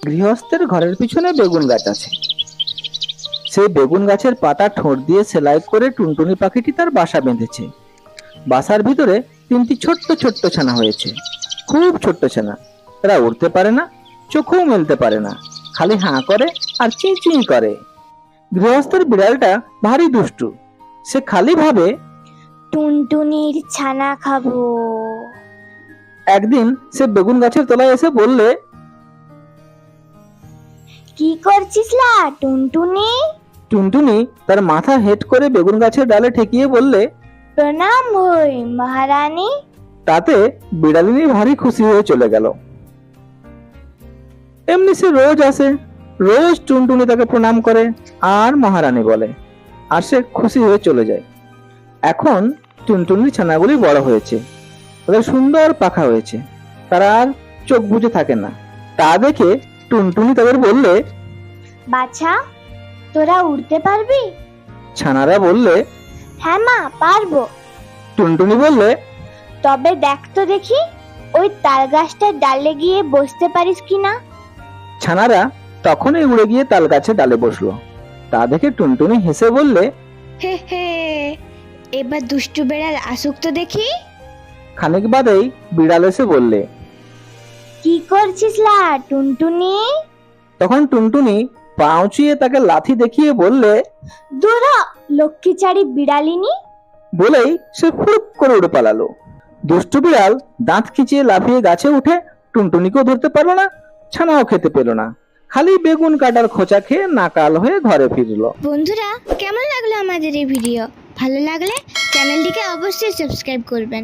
গৃহস্থের ঘরের পিছনে বেগুন গাছ আছে। সেই বেগুন গাছের পাতা ঠোঁট দিয়ে সেলাই করে টুনটুনি পাখিটি তার বাসা বেঁধেছে। বাসার ভিতরে 3টি ছোট্ট ছোট্ট ছানা হয়েছে, খুব ছোট্ট ছানা। এরা উড়তে পারে না, চোখও মেলতে পারে না, খালি হাঁ করে আর চিঁ চিঁ করে। গৃহস্থের বিড়ালটা ভারী দুষ্টু। সে খালি ভাবে টুনটুনির ছানা খাবো। একদিন সে বেগুন গাছের তলায় এসে বললে, কি করছিস লা টুনটুনি? টুনটুনি তার মাথা হেঁট করে বেগুন গাছের ডালে ঠেকিয়ে বললে, প্রণাম হই মহারানী। তাতে বিড়ালিনী ভারী খুশি হয়ে চলে গেল। এমনি সে রোজ আসে, রোজ টুনটুনি তাকে প্রণাম করে আর মহারানী বলে, আর সে খুশি হয়ে চলে যায়। এখন টুনটুনির ছানাগুলি বড় হয়েছে, তাদের সুন্দর পাখা হয়েছে, তারা আর চোখ বুজে থাকে না। তা দেখে টুনটুনি তাদের বললে, বাছা, তোরা উড়তে পারবি? ছানারা বললে, হ্যাঁ মা, পারবো। টুনটুনি বললে, তবে দেখ তো দেখি ওই তাল গাছটার ডালে গিয়ে বসতে পারিস কিনা। ছানারা তখনই উড়ে গিয়ে তাল গাছের ডালে বসলো। তা দেখে টুনটুনি হেসে বললে, হে হে, এবার দুষ্টু বেড়াল আসুক তো দেখি। খানিক বাদেই বিড়াল এসে বললে, কি করছিস লা টুনটুনি? তখন টুনটুনি পা উঁচিয়ে তাকে লাথি দেখিয়ে বললে, দূর হ, লক্ষ্মীচারী বিড়ালিনী। বলেই সে ফুরুক করে উড়ে পালালো। দুষ্টু বিড়াল দাঁত খিচিয়ে লাফিয়ে গাছে উঠে টুনটুনিকেও ধরতে পারলো না, ছানাও খেতে পেল না, খালি বেগুন কাটার খোঁচা খেয়ে নাকাল হয়ে ঘরে ফিরলো। বন্ধুরা, কেমন লাগলো আমাদের এই ভিডিও? ভালো লাগলে চ্যানেলটিকে অবশ্যই সাবস্ক্রাইব করবেন।